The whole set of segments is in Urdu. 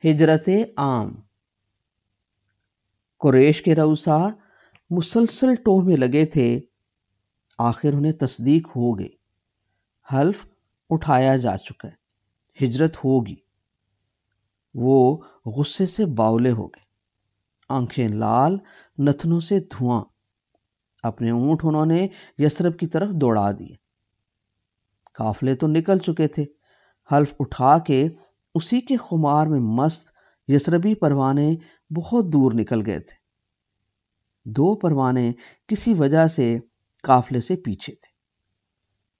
ہجرت عام۔ قریش کے رؤسا مسلسل ٹوہ میں لگے تھے، آخر انہیں تصدیق ہو گئی، حلف اٹھایا جا چکا ہے، ہجرت ہوگی۔ وہ غصے سے باولے ہو گئے، آنکھیں لال، نتنوں سے دھواں۔ اپنے اونٹ انہوں نے یثرب کی طرف دوڑا دیے۔ قافلے تو نکل چکے تھے، حلف اٹھا کے اسی کے خمار میں مست یثربی پروانے بہت دور نکل گئے تھے۔ دو پروانے کسی وجہ سے قافلے سے پیچھے تھے۔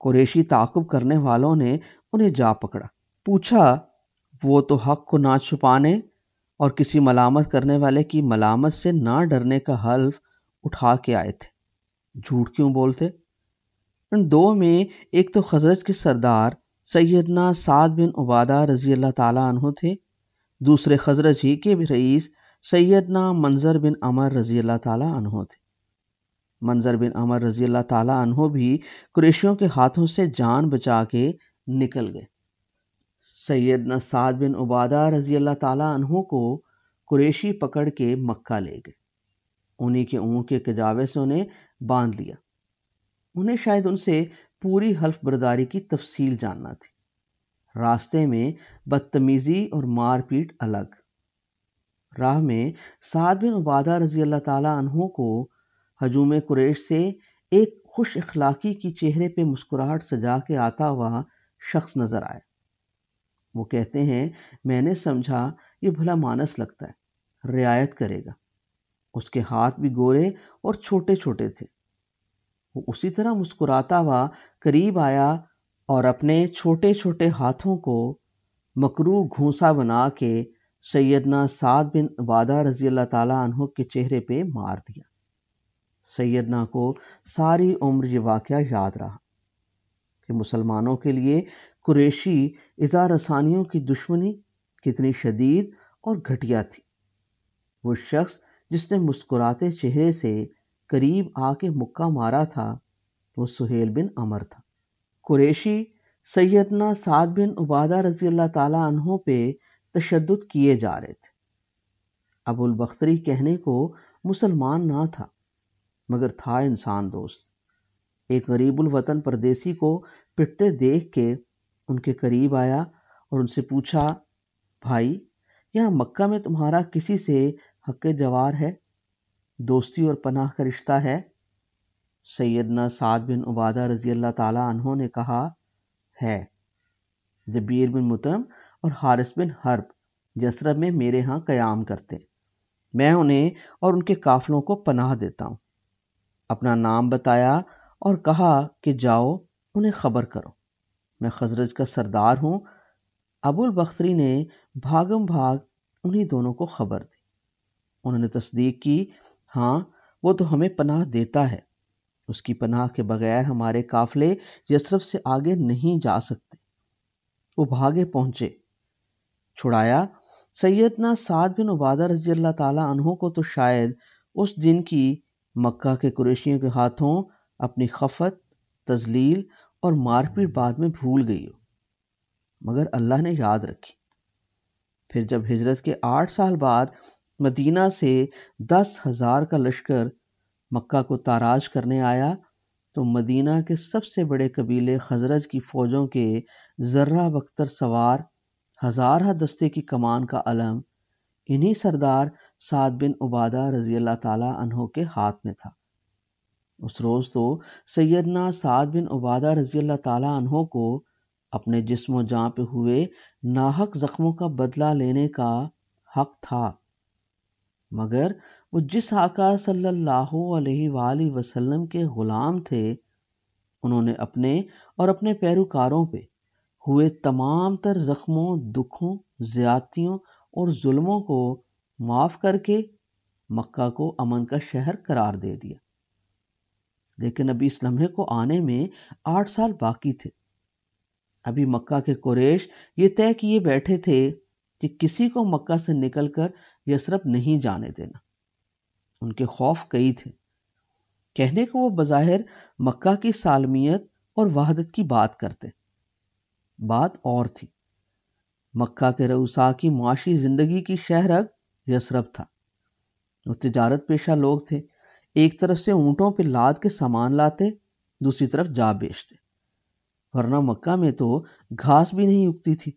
قریشی تعاقب کرنے والوں نے انہیں جا پکڑا، پوچھا وہ تو حق کو نہ چھپانے اور کسی ملامت کرنے والے کی ملامت سے نہ ڈرنے کا حلف اٹھا کے آئے تھے، جھوٹ کیوں بولتے؟ ان دو میں ایک تو خزرج کے سردار سیدنا سعد بن عبادہ رضی اللہ تعالیٰ عنہ تھے، دوسرے خزرج ہی کے بھی رئیس سیدنا منظر بن عمر رضی اللہ تعالیٰ عنہ تھے۔ منظر بن عمر رضی اللہ تعالیٰ عنہ بھی قریشیوں کے ہاتھوں سے جان بچا کے نکل گئے۔ سیدنا سعد بن عبادہ رضی اللہ تعالیٰ عنہ کو قریشی پکڑ کے مکہ لے گئے، انہی کے اونٹ کے کجاوے سے انہیں باندھ لیا۔ انہیں شاید ان سے پوری حلف برداری کی تفصیل جاننا تھی۔ راستے میں بدتمیزی اور مار پیٹ الگ۔ راہ میں سعد بن عبادہ رضی اللہ تعالیٰ عنہ کو ہجوم قریش سے ایک خوش اخلاقی کی چہرے پہ مسکراہٹ سجا کے آتا ہوا شخص نظر آیا۔ وہ کہتے ہیں میں نے سمجھا یہ بھلا مانس لگتا ہے، رعایت کرے گا۔ اس کے ہاتھ بھی گورے اور چھوٹے چھوٹے تھے۔ وہ اسی طرح مسکراتا ہوا قریب آیا اور اپنے چھوٹے چھوٹے ہاتھوں کو مکروہ گھونسا بنا کے سیدنا سعد بن عبادہ رضی اللہ تعالیٰ عنہ کے چہرے پہ مار دیا۔ سیدنا کو ساری عمر یہ واقعہ یاد رہا کہ مسلمانوں کے لیے قریشی اذا رسانیوں کی دشمنی کتنی شدید اور گھٹیا تھی۔ وہ شخص جس نے مسکراتے چہرے سے قریب آ کے مکہ مارا تھا وہ سہیل بن عمر تھا۔ قریشی سیدنا سعد بن عبادہ رضی اللہ تعالیٰ عنہ پہ تشدد کیے جا رہے تھے۔ ابو البختری کہنے کو مسلمان نہ تھا مگر تھا انسان دوست۔ ایک غریب الوطن پردیسی کو پٹتے دیکھ کے ان کے قریب آیا اور ان سے پوچھا، بھائی یہاں مکہ میں تمہارا کسی سے حق جوار ہے، دوستی اور پناہ کا رشتہ ہے؟ سیدنا سعد بن عبادہ رضی اللہ تعالیٰ عنہ نے کہا ہے، جبیر بن مطعم اور حارث بن حرب یثرب میں میرے ہاں قیام کرتے، میں انہیں اور ان کے قافلوں کو پناہ دیتا ہوں۔ اپنا نام بتایا اور کہا کہ جاؤ انہیں خبر کرو، میں خزرج کا سردار ہوں۔ ابو البختری نے بھاگم بھاگ انہی دونوں کو خبر دی۔ انہوں نے تصدیق کی، ہاں وہ تو ہمیں پناہ دیتا ہے، اس کی پناہ کے بغیر ہمارے قافلے یثرب سے آگے نہیں جا سکتے۔ وہ بھاگے پہنچے، چھڑایا۔ سیدنا سعد بن عبادہ رضی اللہ تعالیٰ عنہ کو تو شاید اس دن کی مکہ کے قریشیوں کے ہاتھوں اپنی خفت، تذلیل اور مار پیٹ بعد میں بھول گئی ہو، مگر اللہ نے یاد رکھی۔ پھر جب ہجرت کے 8 سال بعد مدینہ سے 10,000 کا لشکر مکہ کو تاراج کرنے آیا تو مدینہ کے سب سے بڑے قبیلے خزرج کی فوجوں کے ذرہ بختر سوار ہزارہ دستے کی کمان کا علم انہی سردار سعد بن عبادہ رضی اللہ تعالیٰ عنہ کے ہاتھ میں تھا۔ اس روز تو سیدنا سعد بن عبادہ رضی اللہ تعالیٰ عنہ کو اپنے جسم و جاں پہ ہوئے ناحق زخموں کا بدلہ لینے کا حق تھا، مگر وہ جس آقا صلی اللہ علیہ وآلہ وسلم کے غلام تھے انہوں نے اپنے اور اپنے پیروکاروں پہ ہوئے تمام تر زخموں، دکھوں، زیادتیوں اور ظلموں کو معاف کر کے مکہ کو امن کا شہر قرار دے دیا۔ لیکن ابھی اس لمحے کو آنے میں 8 سال باقی تھے۔ ابھی مکہ کے قریش یہ طے کیے بیٹھے تھے کہ کسی کو مکہ سے نکل کر یثرب نہیں جانے دینا۔ ان کے خوف کئی تھے۔ کہنے کو وہ بظاہر مکہ کی سالمیت اور وحدت کی بات کرتے، بات اور تھی۔ مکہ کے رؤسا کی معاشی زندگی کی شہرگ یثرب تھا۔ وہ تجارت پیشہ لوگ تھے، ایک طرف سے اونٹوں پہ لاد کے سامان لاتے، دوسری طرف جا بیچتے، ورنہ مکہ میں تو گھاس بھی نہیں اگتی تھی۔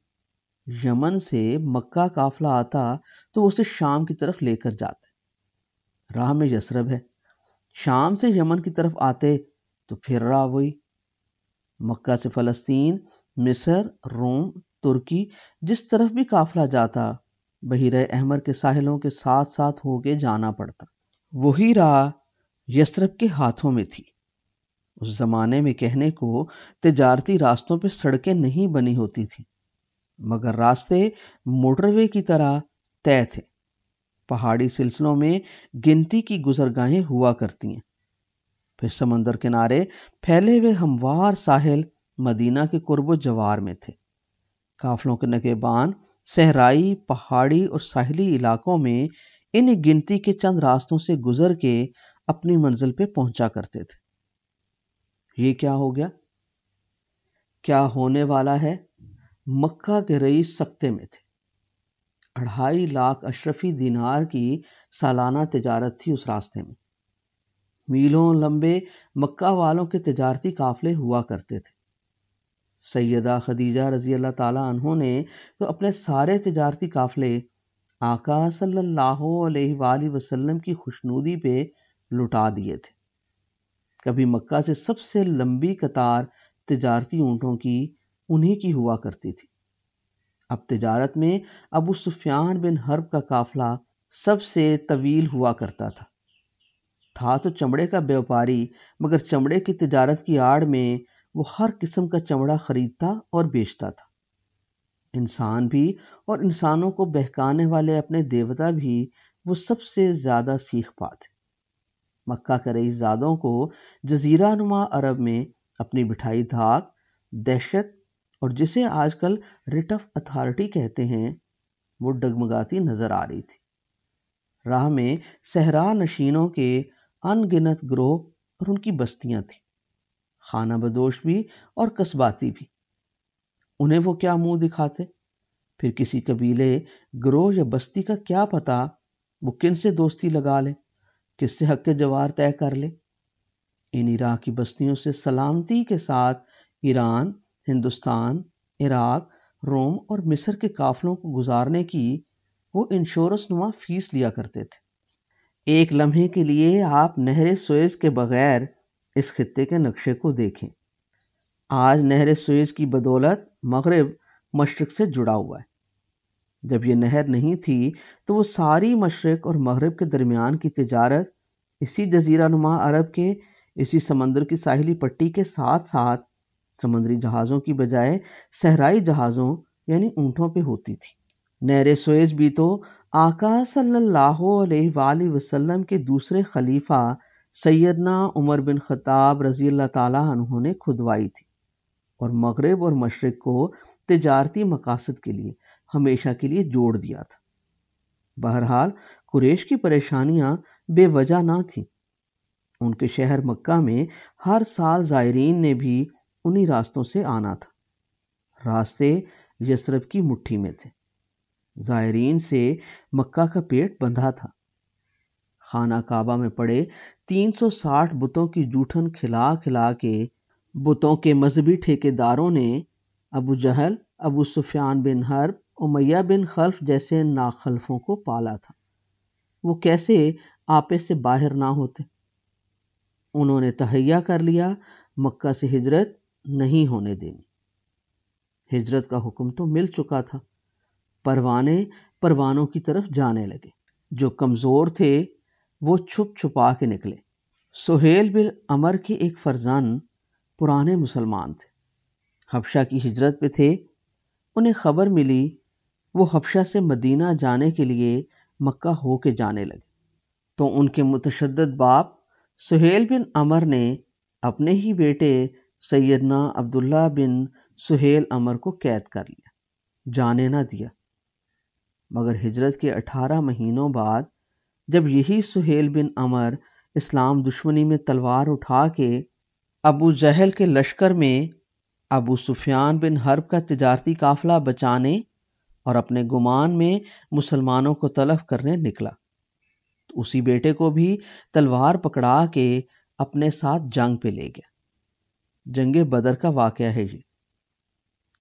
یمن سے مکہ قافلہ آتا تو اسے شام کی طرف لے کر جاتے، راہ میں یثرب ہے، شام سے یمن کی طرف آتے تو پھر راہ وہی، مکہ سے فلسطین، مصر، روم، ترکی، جس طرف بھی قافلہ جاتا بحیرہ احمر کے ساحلوں کے ساتھ ساتھ ہو کے جانا پڑتا۔ وہی راہ یثرب کے ہاتھوں میں تھی۔ اس زمانے میں کہنے کو تجارتی راستوں پہ سڑکیں نہیں بنی ہوتی تھی، مگر راستے موٹر وے کی طرح طے تھے۔ پہاڑی سلسلوں میں گنتی کی گزرگاہیں ہوا کرتی ہیں، پھر سمندر کنارے پھیلے ہوئے ہموار ساحل مدینہ کے قرب و جوار میں تھے۔ قافلوں کے نگہبان صحرائی، پہاڑی اور ساحلی علاقوں میں ان گنتی کے چند راستوں سے گزر کے اپنی منزل پہ پہنچا کرتے تھے۔ یہ کیا ہو گیا؟ کیا ہونے والا ہے؟ مکہ کے رئیس سکتے میں تھے۔ 2.5 لاکھ اشرفی دینار کی سالانہ تجارت تھی اس راستے میں۔ میلوں لمبے مکہ والوں کے تجارتی قافلے ہوا کرتے تھے۔ سیدہ خدیجہ رضی اللہ تعالی عنہ نے تو اپنے سارے تجارتی قافلے آقا صلی اللہ علیہ وآلہ وسلم کی خوشنودی پہ لٹا دیے تھے۔ کبھی مکہ سے سب سے لمبی قطار تجارتی اونٹوں کی انہی کی ہوا کرتی تھی۔ اب تجارت میں ابو سفیان بن حرب کا قافلہ سب سے طویل ہوا کرتا تھا تو چمڑے کا بیوپاری، مگر چمڑے کی تجارت کی آڑ میں وہ ہر قسم کا چمڑا خریدتا اور بیچتا تھا۔ انسان بھی اور انسانوں کو بہکانے والے اپنے دیوتا بھی وہ سب سے زیادہ سیخ پا تھے۔ مکہ کے رئیس زادوں کو جزیرہ نما عرب میں اپنی بٹھائی دھاک، دہشت اور جسے آج کل ریٹ آف اتھارٹی کہتے ہیں وہ ڈگمگاتی نظر آ رہی تھی۔ راہ میں صحرا نشینوں کے ان گنت گروہ اور ان کی بستیاں تھیں، خانہ بدوش بھی اور قصباتی بھی۔ انہیں وہ کیا منہ دکھاتے؟ پھر کسی قبیلے، گروہ یا بستی کا کیا پتا وہ کن سے دوستی لگا لے، کس سے حق کے جوار طے کر لے۔ ان عراق کی بستیوں سے سلامتی کے ساتھ ایران، ہندوستان، عراق، روم اور مصر کے قافلوں کو گزارنے کی وہ انشورنس نما فیس لیا کرتے تھے۔ ایک لمحے کے لیے آپ نہر سوئز کے بغیر اس خطے کے نقشے کو دیکھیں۔ آج نہر سوئز کی بدولت مغرب مشرق سے جڑا ہوا ہے۔ جب یہ نہر نہیں تھی تو وہ ساری مشرق اور مغرب کے درمیان کی تجارت اسی جزیرہ نما عرب کے اسی سمندر کی ساحلی پٹی کے ساتھ ساتھ سمندری جہازوں کی بجائے صحرائی جہازوں یعنی اونٹوں پہ ہوتی تھی۔ نہر سوئز بھی تو آقا صلی اللہ علیہ وآلہ وسلم کے دوسرے خلیفہ سیدنا عمر بن خطاب رضی اللہ تعالی عنہ نے کھدوائی تھی اور مغرب اور مشرق کو تجارتی مقاصد کے لیے ہمیشہ کے لیے جوڑ دیا تھا۔ بہرحال قریش کی پریشانیاں بے وجہ نہ تھیں۔ ان کے شہر مکہ میں ہر سال زائرین نے بھی انہی راستوں سے آنا تھا۔ راستے یثرب کی مٹھی میں تھے۔ زائرین سے مکہ کا پیٹ بندھا تھا۔ خانہ کعبہ میں پڑے 360 بتوں کی جوٹھن کھلا کھلا کے بتوں کے مذہبی ٹھیکیداروں نے ابو جہل، ابو سفیان بن حرب، امیہ بن خلف جیسے ناخلفوں کو پالا تھا۔ وہ کیسے آپے سے باہر نہ ہوتے؟ انہوں نے تہیہ کر لیا مکہ سے ہجرت نہیں ہونے دینی۔ ہجرت کا حکم تو مل چکا تھا، پروانے پروانوں کی طرف جانے لگے۔ جو کمزور تھے وہ چھپ چھپا کے نکلے۔ سہیل بن عمر کے ایک فرزند پرانے مسلمان تھے، حبشہ کی ہجرت پہ تھے۔ انہیں خبر ملی وہ حبشہ سے مدینہ جانے کے لیے مکہ ہو کے جانے لگے، تو ان کے متشدد باپ سہیل بن عمر نے اپنے ہی بیٹے سیدنا عبداللہ بن سہیل عمر کو قید کر لیا، جانے نہ دیا۔ مگر ہجرت کے 18 مہینوں بعد جب یہی سہیل بن عمر اسلام دشمنی میں تلوار اٹھا کے ابو جہل کے لشکر میں ابو سفیان بن حرب کا تجارتی قافلہ بچانے اور اپنے گمان میں مسلمانوں کو تلف کرنے نکلا۔ تو اسی بیٹے کو بھی تلوار پکڑا کے اپنے ساتھ جنگ پہ لے گیا۔ جنگ بدر کا واقعہ ہے یہ۔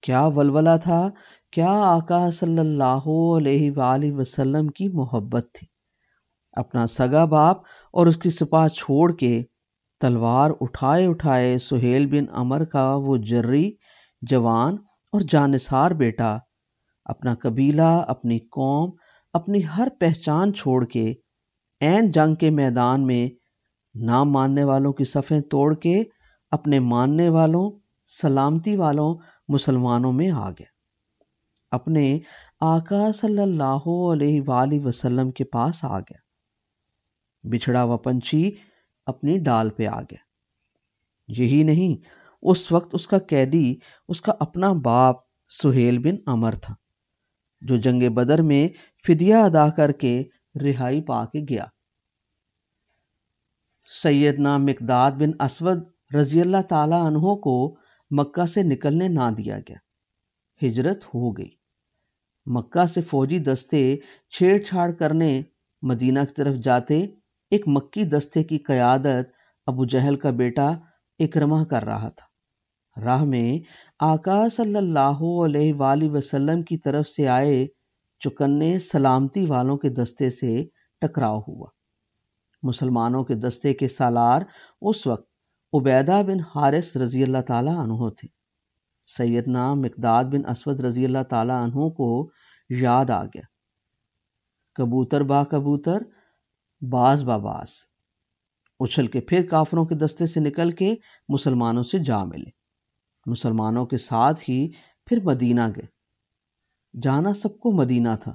کیا ولولہ تھا، کیا آقا صلی اللہ علیہ وآلہ وسلم کی محبت تھی۔ اپنا سگا باپ اور اس کی سپاہ چھوڑ کے تلوار اٹھائے اٹھائے سہیل بن عمر کا وہ جری، جوان اور جانثار بیٹا اپنا قبیلہ، اپنی قوم، اپنی ہر پہچان چھوڑ کے عین جنگ کے میدان میں نہ ماننے والوں کی صفیں توڑ کے اپنے ماننے والوں، سلامتی والوں مسلمانوں میں آ گیا، اپنے آقا صلی اللہ علیہ وآلہ وسلم کے پاس آ گیا۔ بچھڑا ہوا پنچھی اپنی ڈال پہ آ گیا۔ یہی نہیں، اس وقت اس کا قیدی اس کا اپنا باپ سہیل بن عمر تھا، جو جنگ بدر میں فدیہ ادا کر کے رہائی پا کے گیا۔ سیدنا مقداد بن اسود رضی اللہ تعالی عنہ کو مکہ سے نکلنے نہ دیا گیا۔ ہجرت ہو گئی۔ مکہ سے فوجی دستے چھیڑ چھاڑ کرنے مدینہ کی طرف جاتے ایک مکی دستے کی قیادت ابو جہل کا بیٹا اکرمہ کر رہا تھا۔ راہ میں آقا صلی اللہ علیہ وآلہ وسلم کی طرف سے آئے چکنے سلامتی والوں کے دستے سے ٹکراؤ ہوا۔ مسلمانوں کے دستے کے سالار اس وقت عبیدہ بن حارث رضی اللہ تعالی عنہ تھے۔ سیدنا مقداد بن اسود رضی اللہ تعالی عنہ کو یاد آ گیا۔ کبوتر با کبوتر، باز با باز، اچھل کے پھر کافروں کے دستے سے نکل کے مسلمانوں سے جا ملے۔ مسلمانوں کے ساتھ ہی پھر مدینہ گئے۔ جانا سب کو مدینہ تھا۔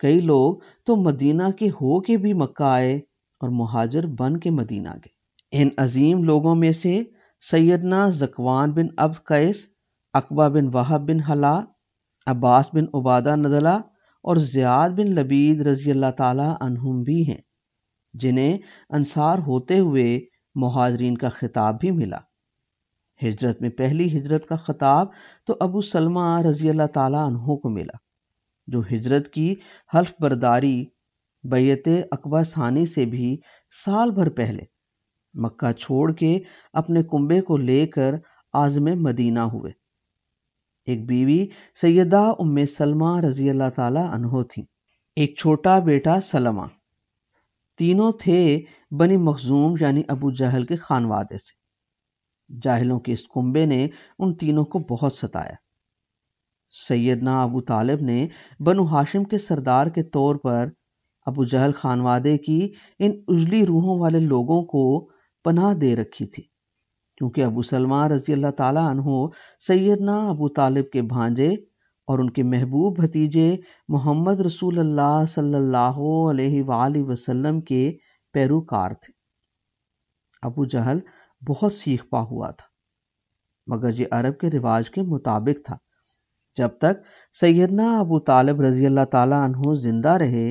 کئی لوگ تو مدینہ کے ہو کے بھی مکہ آئے اور مہاجر بن کے مدینہ گئے۔ ان عظیم لوگوں میں سے سیدنا ذکوان بن عبد قیس، عقبہ بن وہب بن حلا، عباس بن عبادہ نضلہ اور زیاد بن لبید رضی اللہ تعالی عنہم بھی ہیں، جنہیں انصار ہوتے ہوئے مہاجرین کا خطاب بھی ملا۔ ہجرت میں پہلی ہجرت کا خطاب تو ابو سلمہ رضی اللہ تعالی عنہ کو ملا، جو ہجرت کی حلف برداری بیعت عقبہ ثانی سے بھی سال بھر پہلے مکہ چھوڑ کے اپنے کنبے کو لے کر عازم مدینہ ہوئے۔ ایک بیوی سیدہ ام سلمہ رضی اللہ تعالی عنہ تھی، ایک چھوٹا بیٹا سلمہ۔ تینوں تھے بنی مخزوم یعنی ابو جہل کے خانوادے سے۔ جاہلوں کے اس کنبے نے ان تینوں کو بہت ستایا۔ سیدنا ابو طالب نے بنو ہاشم کے سردار کے طور پر ابو جہل خانوادے کی ان اجلی روحوں والے لوگوں کو پناہ دے رکھی تھی، کیونکہ ابو سلمہ رضی اللہ تعالی عنہ سیدنا ابو طالب کے بھانجے اور ان کے محبوب بھتیجے محمد رسول اللہ صلی اللہ علیہ وآلہ وسلم کے پیروکار تھے۔ ابو جہل بہت سیخ پا ہوا تھا، مگر یہ عرب کے رواج کے مطابق تھا۔ جب تک سیدنا ابو طالب رضی اللہ تعالی عنہ زندہ رہے،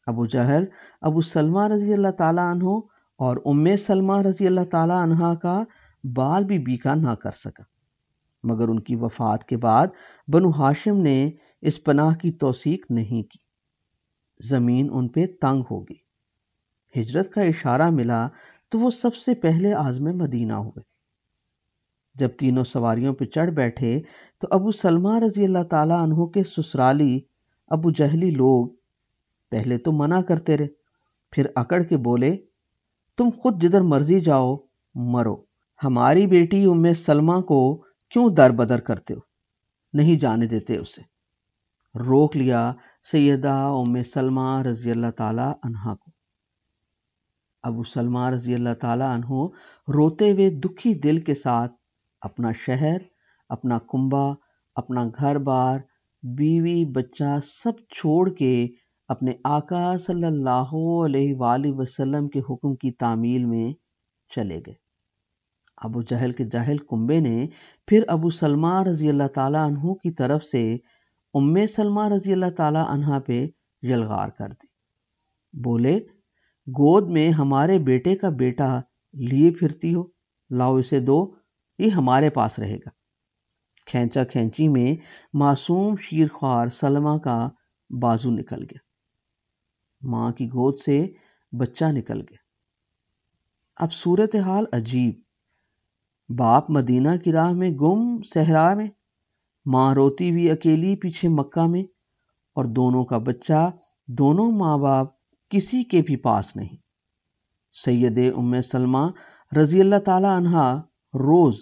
ابو جہل ابو سلمہ رضی اللہ تعالی عنہ اور ام سلمہ رضی اللہ تعالی عنہ کا بال بھی بیکا نہ کر سکا۔ مگر ان کی وفات کے بعد بنو ہاشم نے اس پناہ کی توثیق نہیں کی۔ زمین ان پہ تنگ ہو گئی۔ ہجرت کا اشارہ ملا تو وہ سب سے پہلے عازم مدینہ ہوئے۔ جب تینوں سواریوں پہ چڑھ بیٹھے تو ابو سلمہ رضی اللہ تعالی عنہ کے سسرالی ابو جہلی لوگ پہلے تو منع کرتے رہے، پھر اکڑ کے بولے، تم خود جدھر مرضی جاؤ مرو، ہماری بیٹی ام سلمہ کو کیوں در بدر کرتے ہو، نہیں جانے دیتے اسے۔ روک لیا سیدہ ام سلمہ رضی اللہ تعالی عنہا کو۔ ابو سلمہ رضی اللہ تعالی عنہ روتے ہوئے دکھی دل کے ساتھ اپنا شہر، اپنا کنبہ، اپنا گھر بار، بیوی بچہ سب چھوڑ کے اپنے آقا صلی اللہ علیہ وآلہ وسلم کے حکم کی تعمیل میں چلے گئے۔ ابو جہل کے جاہل کنبے نے پھر ابو سلمہ رضی اللہ تعالی عنہ کی طرف سے ام سلمہ رضی اللہ تعالی عنہ پہ یلغار کر دی۔ بولے، گود میں ہمارے بیٹے کا بیٹا لیے پھرتی ہو، لاؤ اسے دو، یہ ہمارے پاس رہے گا۔ کھینچا کھینچی میں معصوم شیرخوار سلمہ کا بازو نکل گیا، ماں کی گود سے بچہ نکل گیا۔ اب صورتحال عجیب، باپ مدینہ کی راہ میں گم صحرا میں، ماں روتی ہوئی اکیلی پیچھے مکہ میں، اور دونوں کا بچہ دونوں ماں باپ کسی کے بھی پاس نہیں۔ سید ام سلمہ رضی اللہ تعالی عنہا روز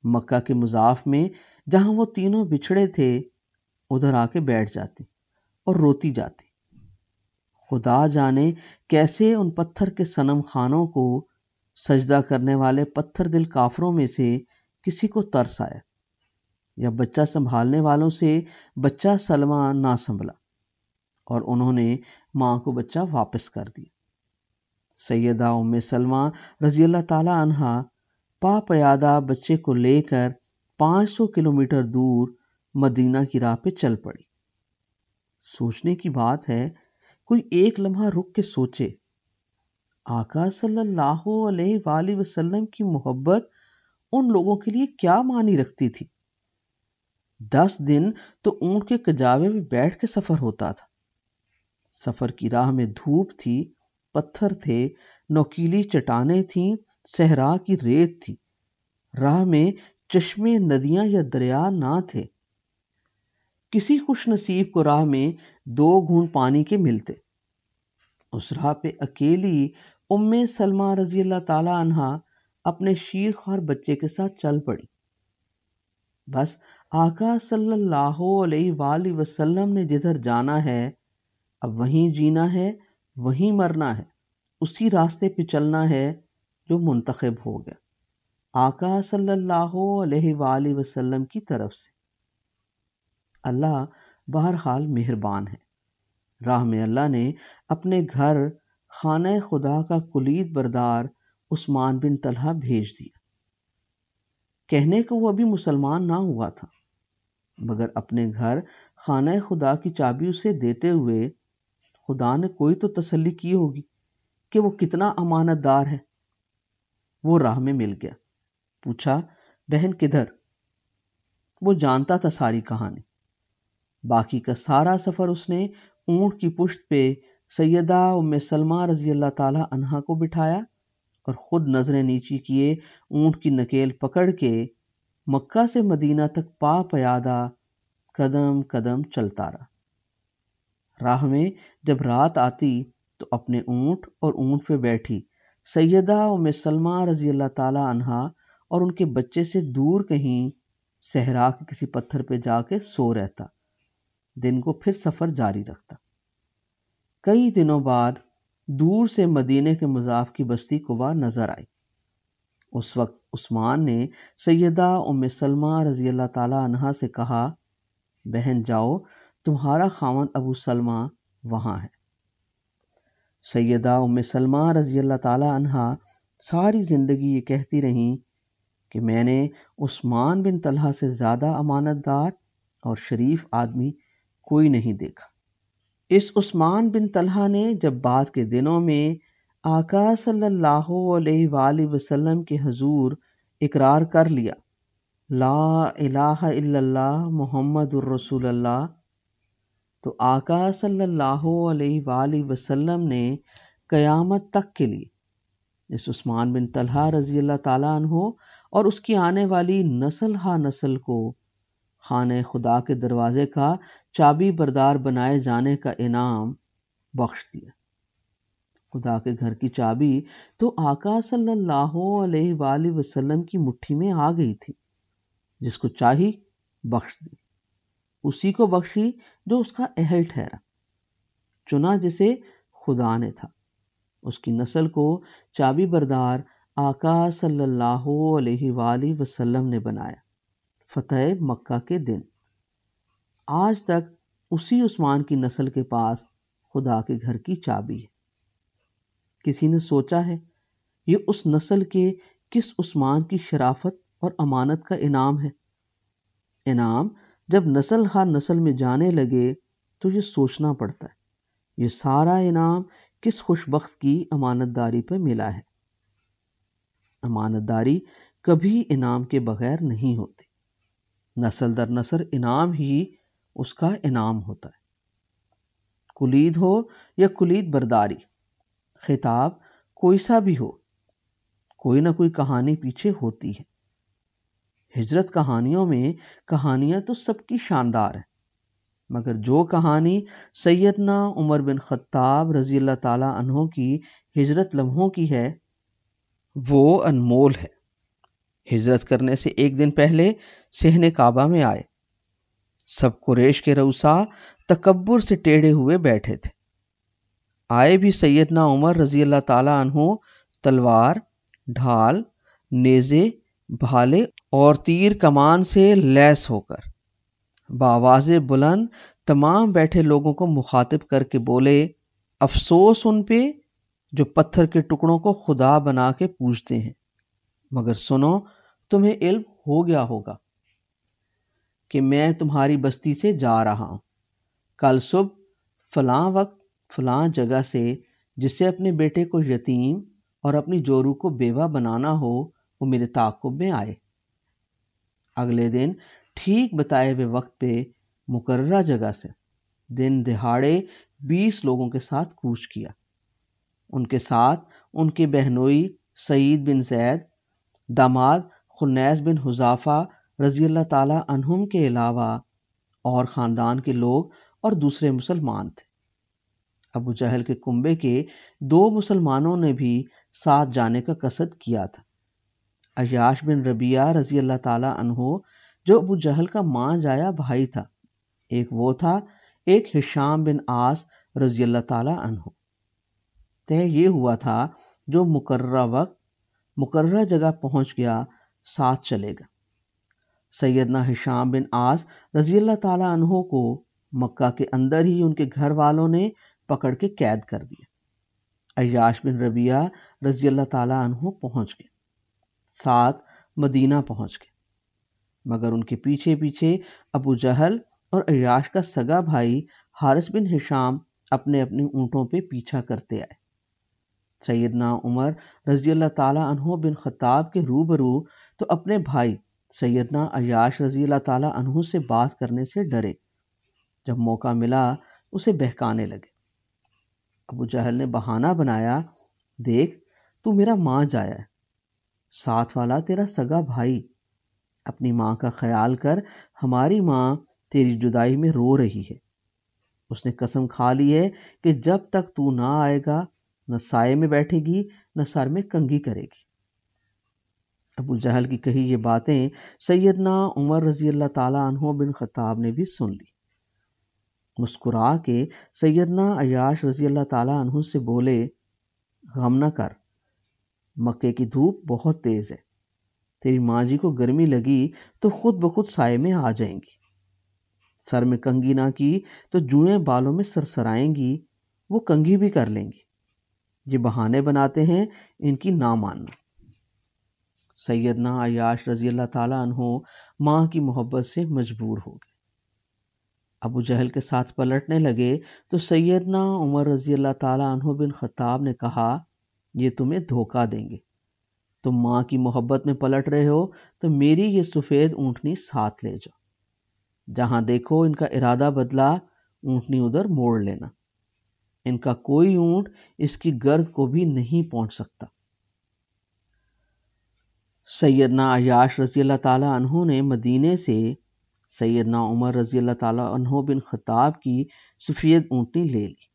مکہ کے مضاف میں جہاں وہ تینوں بچھڑے تھے ادھر آ کے بیٹھ جاتی اور روتی جاتی۔ خدا جانے کیسے ان پتھر کے صنم خانوں کو سجدہ کرنے والے پتھر دل کافروں میں سے کسی کو ترس آیا، یا بچہ سنبھالنے والوں سے بچہ سلمہ نہ سنبھلا اور انہوں نے ماں کو بچہ واپس کر دیا۔ سیدہ ام سلمہ رضی اللہ تعالی عنہا پا پیادہ بچے کو لے کر 500 کلومیٹر دور مدینہ کی راہ پہ چل پڑی۔ سوچنے کی بات ہے، کوئی ایک لمحہ رک کے سوچے، آقا صلی اللہ علیہ وآلہ وسلم کی محبت ان لوگوں کے لیے کیا معنی رکھتی تھی۔ 10 دن تو اونٹ کے کجاوے میں بیٹھ کے سفر ہوتا تھا۔ سفر کی راہ میں دھوپ تھی، پتھر تھے، نوکیلی چٹانیں تھیں، صحرا کی ریت تھی، راہ میں چشمے، ندیاں یا دریا نہ تھے۔ کسی خوش نصیب کو راہ میں 2 گھونٹ پانی کے ملتے۔ اس راہ پہ اکیلی ام سلمہ رضی اللہ تعالی عنہا اپنے شیرخوار بچے کے ساتھ چل پڑی۔ بس آقا صلی اللہ علیہ وآلہ وسلم نے جدھر جانا ہے اب وہیں جینا ہے، وہیں مرنا ہے، اسی راستے پہ چلنا ہے جو منتخب ہو گیا آقا صلی اللہ علیہ وآلہ وسلم کی طرف سے۔ اللہ بہرحال مہربان ہے۔ راہ میں اللہ نے اپنے گھر خانہ خدا کا کلید بردار عثمان بن طلحہ بھیج دیا۔ کہنے کو وہ ابھی مسلمان نہ ہوا تھا، مگر اپنے گھر خانہ خدا کی چابی اسے دیتے ہوئے خدا نے کوئی تو تسلی کی ہوگی کہ وہ کتنا امانت دار ہے۔ وہ راہ میں مل گیا، پوچھا بہن کدھر؟ وہ جانتا تھا ساری کہانی۔ باقی کا سارا سفر اس نے اونٹ کی پشت پہ سیدہ ام سلمہ رضی اللہ تعالی عنہا کو بٹھایا اور خود نظریں نیچی کیے اونٹ کی نکیل پکڑ کے مکہ سے مدینہ تک پا پیادہ قدم قدم چلتا رہا۔ راہ میں جب رات آتی تو اپنے اونٹ اور اونٹ پہ بیٹھی سیدہ ام سلمہ رضی اللہ تعالی عنہا اور ان کے بچے سے دور کہیں صحرا کے کسی پتھر پہ جا کے سو رہتا، دن کو پھر سفر جاری رکھتا۔ کئی دنوں بعد دور سے مدینے کے مضاف کی بستی قبا نظر آئی۔ اس وقت عثمان نے سیدہ ام سلمہ رضی اللہ تعالی عنہا سے کہا، بہن جاؤ، تمہارا خاوند ابو سلمہ وہاں ہے۔ سیدہ ام سلمہ رضی اللہ تعالی عنہا ساری زندگی یہ کہتی رہیں کہ میں نے عثمان بن طلحہ سے زیادہ امانت دار اور شریف آدمی کوئی نہیں دیکھا۔ اس عثمان بن طلحہ نے جب بعد کے دنوں میں آقا صلی اللہ علیہ وآلہ وسلم کے حضور اقرار کر لیا، لا الہ الا اللہ محمد الرسول اللہ، تو آقا صلی اللہ علیہ وآلہ وسلم نے قیامت تک کے لیے اس عثمان بن طلحہ رضی اللہ تعالیٰ عنہ اور اس کی آنے والی نسل ہا نسل کو خانہ خدا کے دروازے کا چابی بردار بنائے جانے کا انعام بخش دیا۔ خدا کے گھر کی چابی تو آقا صلی اللہ علیہ وآلہ وسلم کی مٹھی میں آ گئی تھی، جس کو چاہی بخش دی، اسی کو بخشی جو اس کا اہل ٹھہرا، چنا جسے خدا نے تھا، اس کی نسل کو چابی بردار آقا صلی اللہ علیہ وآلہ وسلم نے بنایا فتح مکہ کے دن۔ آج تک اسی عثمان کی نسل کے پاس خدا کے گھر کی چابی ہے۔ کسی نے سوچا ہے یہ اس نسل کے کس عثمان کی شرافت اور امانت کا انعام ہے؟ انعام جب نسل ہر نسل میں جانے لگے تو یہ سوچنا پڑتا ہے یہ سارا انعام کس خوش بخت کی امانت داری پہ ملا ہے۔ امانت داری کبھی انعام کے بغیر نہیں ہوتی۔ نسل در نسل انعام ہی اس کا انعام ہوتا ہے۔ کلید ہو یا کلید برداری، خطاب کوئی سا بھی ہو، کوئی نہ کوئی کہانی پیچھے ہوتی ہے۔ ہجرت کہانیوں میں کہانیاں تو سب کی شاندار ہیں، مگر جو کہانی سیدنا عمر بن خطاب رضی اللہ تعالی عنہ کی ہجرت لمحوں کی ہے وہ انمول ہے۔ ہجرت کرنے سے ایک دن پہلے صحن کعبہ میں آئے، سب قریش کے رؤسا تکبر سے ٹیڑھے ہوئے بیٹھے تھے۔ آئے بھی سیدنا عمر رضی اللہ تعالی عنہ تلوار، ڈھال، نیزے، بھالے اور تیر کمان سے لیس ہو کر بآواز بلند تمام بیٹھے لوگوں کو مخاطب کر کے بولے، افسوس ان پہ جو پتھر کے ٹکڑوں کو خدا بنا کے پوجتے ہیں، مگر سنو تمہیں علم ہو گیا ہوگا کہ میں تمہاری بستی سے جا رہا ہوں۔ کل صبح فلاں وقت فلاں جگہ سے جسے اپنے بیٹے کو یتیم اور اپنی جورو کو بیوہ بنانا ہو وہ میرے تعاقب میں آئے۔ اگلے دن ٹھیک بتائے ہوئے وقت پہ مقررہ جگہ سے دن دہاڑے 20 لوگوں کے ساتھ کوچ کیا۔ ان کے ساتھ ان کے بہنوئی سعید بن زید، داماد خنیس بن حذافہ رضی اللہ تعالی عنہم کے علاوہ اور خاندان کے لوگ اور دوسرے مسلمان تھے۔ ابو جہل کے کنبے کے 2 مسلمانوں نے بھی ساتھ جانے کا قصد کیا تھا۔ عیاش بن ربیعہ رضی اللہ تعالی عنہ جو ابو جہل کا ماں جایا بھائی تھا، ایک وہ تھا، ایک ہشام بن عاص رضی اللہ تعالی عنہ۔ طے یہ ہوا تھا جو مقررہ وقت مقررہ جگہ پہنچ گیا ساتھ چلے گا۔ سیدنا ہشام بن عاص رضی اللہ تعالی عنہ کو مکہ کے اندر ہی ان کے گھر والوں نے پکڑ کے قید کر دیا۔ عیاش بن ربیعہ رضی اللہ تعالی عنہ پہنچ گئے، ساتھ مدینہ پہنچ گئے، مگر ان کے پیچھے پیچھے ابو جہل اور عیاش کا سگا بھائی حارث بن ہشام اپنے اپنے اونٹوں پہ پیچھا کرتے آئے۔ سیدنا عمر رضی اللہ تعالی عنہ بن خطاب کے روبرو تو اپنے بھائی سیدنا عیاش رضی اللہ تعالی عنہ سے بات کرنے سے ڈرے، جب موقع ملا اسے بہکانے لگے۔ ابو جہل نے بہانہ بنایا، دیکھ تو میرا ماں جایا ہے، ساتھ والا تیرا سگا بھائی، اپنی ماں کا خیال کر، ہماری ماں تیری جدائی میں رو رہی ہے۔ اس نے قسم کھا لی ہے کہ جب تک تو نہ آئے گا نہ سائے میں بیٹھے گی نہ سر میں کنگھی کرے گی۔ ابو جہل کی کہی یہ باتیں سیدنا عمر رضی اللہ تعالی عنہ بن خطاب نے بھی سن لی۔ مسکرا کے سیدنا عیاش رضی اللہ تعالی عنہ سے بولے، غم نہ کر، مکے کی دھوپ بہت تیز ہے، تیری ماں جی کو گرمی لگی تو خود بخود سائے میں آ جائیں گی، سر میں کنگھی نہ کی تو جوئیں بالوں میں سرسرائیں گی، وہ کنگھی بھی کر لیں گی، یہ بہانے بناتے ہیں، ان کی نہ ماننا۔ سیدنا عیاش رضی اللہ تعالی عنہ ماں کی محبت سے مجبور ہو گئے۔ ابو جہل کے ساتھ پلٹنے لگے تو سیدنا عمر رضی اللہ تعالی عنہ بن خطاب نے کہا، یہ تمہیں دھوکہ دیں گے، تم ماں کی محبت میں پلٹ رہے ہو تو میری یہ سفید اونٹنی ساتھ لے جاؤ، جہاں دیکھو ان کا ارادہ بدلا اونٹنی ادھر موڑ لینا، ان کا کوئی اونٹ اس کی گرد کو بھی نہیں پہنچ سکتا۔ سیدنا عیاش رضی اللہ تعالی عنہ نے مدینے سے سیدنا عمر رضی اللہ تعالی عنہ بن خطاب کی سفید اونٹنی لے لی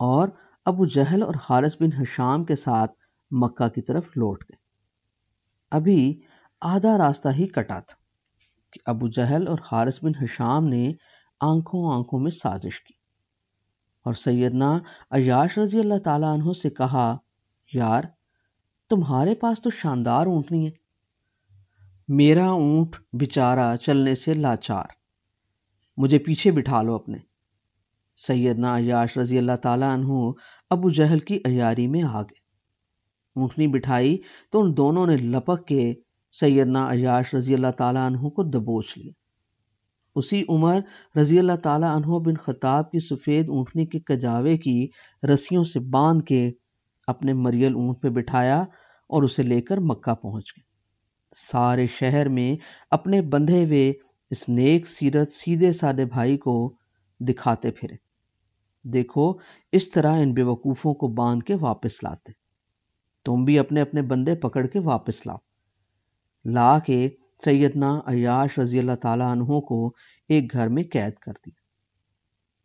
اور ابو جہل اور حارث بن ہشام کے ساتھ مکہ کی طرف لوٹ گئے۔ ابھی آدھا راستہ ہی کٹا تھا کہ ابو جہل اور حارث بن ہشام نے آنکھوں میں سازش کی اور سیدنا عیاش رضی اللہ تعالی عنہ سے کہا، یار تمہارے پاس تو شاندار اونٹنی ہے، میرا اونٹ بیچارہ چلنے سے لاچار، مجھے پیچھے بٹھا لو اپنے۔ سیدنا عیاش رضی اللہ تعالی عنہ ابو جہل کی عیاری میں آ گئے، اونٹنی بٹھائی تو ان دونوں نے لپک کے سیدنا عیاش رضی اللہ تعالی عنہ کو دبوچ لیا۔ اسی عمر رضی اللہ تعالی عنہ بن خطاب کی سفید اونٹنی کے کجاوے کی رسیوں سے باندھ کے اپنے مریل اونٹ پہ بٹھایا اور اسے لے کر مکہ پہنچ گئے۔ سارے شہر میں اپنے بندھے ہوئے اس نیک سیرت سیدھے سادے بھائی کو دکھاتے پھرے، دیکھو اس طرح ان بے وقوفوں کو باندھ کے واپس لاتے، تم بھی اپنے اپنے بندے پکڑ کے واپس لاؤ۔ لا کے سیدنا عیاش رضی اللہ تعالیٰ عنہ کو ایک گھر میں قید کر دیا۔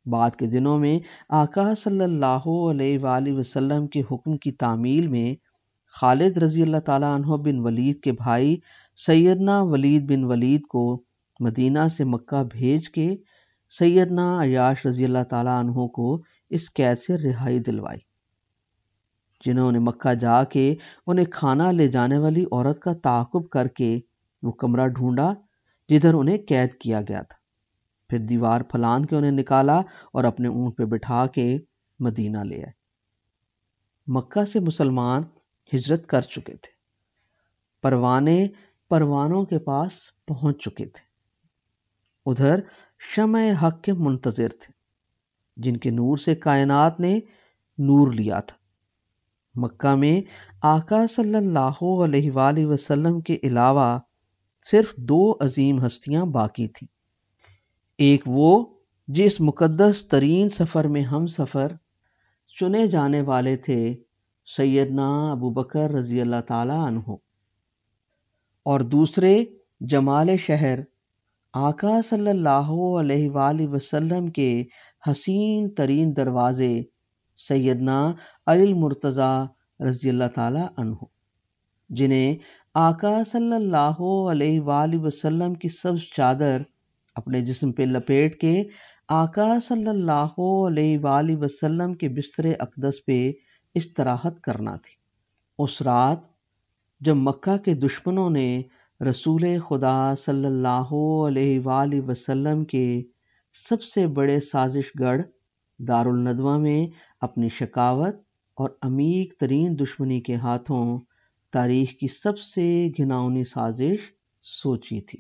بعد کے دنوں میں آقا صلی اللہ علیہ وآلہ وسلم کے حکم کی تعمیل میں خالد رضی اللہ تعالیٰ عنہ بن ولید کے بھائی سیدنا ولید بن ولید کو مدینہ سے مکہ بھیج کے سیدنا عیاش رضی اللہ تعالیٰ عنہ کو اس قید سے رہائی دلوائی، جنہوں نے مکہ جا کے انہیں کھانا لے جانے والی عورت کا تعاقب کر کے وہ کمرہ ڈھونڈا جدھر انہیں قید کیا گیا تھا، پھر دیوار پھلان کے انہیں نکالا اور اپنے اونٹ پہ بٹھا کے مدینہ لے آئے۔ مکہ سے مسلمان ہجرت کر چکے تھے، پروانوں کے پاس پہنچ چکے تھے، ادھر شمع حق کے منتظر تھے جن کے نور سے کائنات نے نور لیا تھا۔ مکہ میں آقا صلی اللہ علیہ وآلہ وسلم کے علاوہ صرف 2 عظیم ہستیاں باقی تھیں، ایک وہ جس مقدس ترین سفر میں ہم سفر چنے جانے والے تھے سیدنا ابو بکر رضی اللہ تعالی عنہ، اور دوسرے جمال شہر آقا صلی اللہ علیہ وآلہ وسلم کے حسین ترین دروازے سیدنا علی المرتضی رضی اللہ تعالی عنہ، جنہیں آقا صلی اللہ علیہ وآلہ وسلم کی سبز چادر اپنے جسم پہ لپیٹ کے آقا صلی اللہ علیہ وآلہ وسلم کے بستر اقدس پہ استراحت کرنا تھی۔ اس رات جب مکہ کے دشمنوں نے رسول خدا صلی اللہ علیہ وآلہ وسلم کے سب سے بڑے سازش گڑھ دارالندوہ میں اپنی شکاوت اور عمیق ترین دشمنی کے ہاتھوں تاریخ کی سب سے گھناؤنی سازش سوچی تھی۔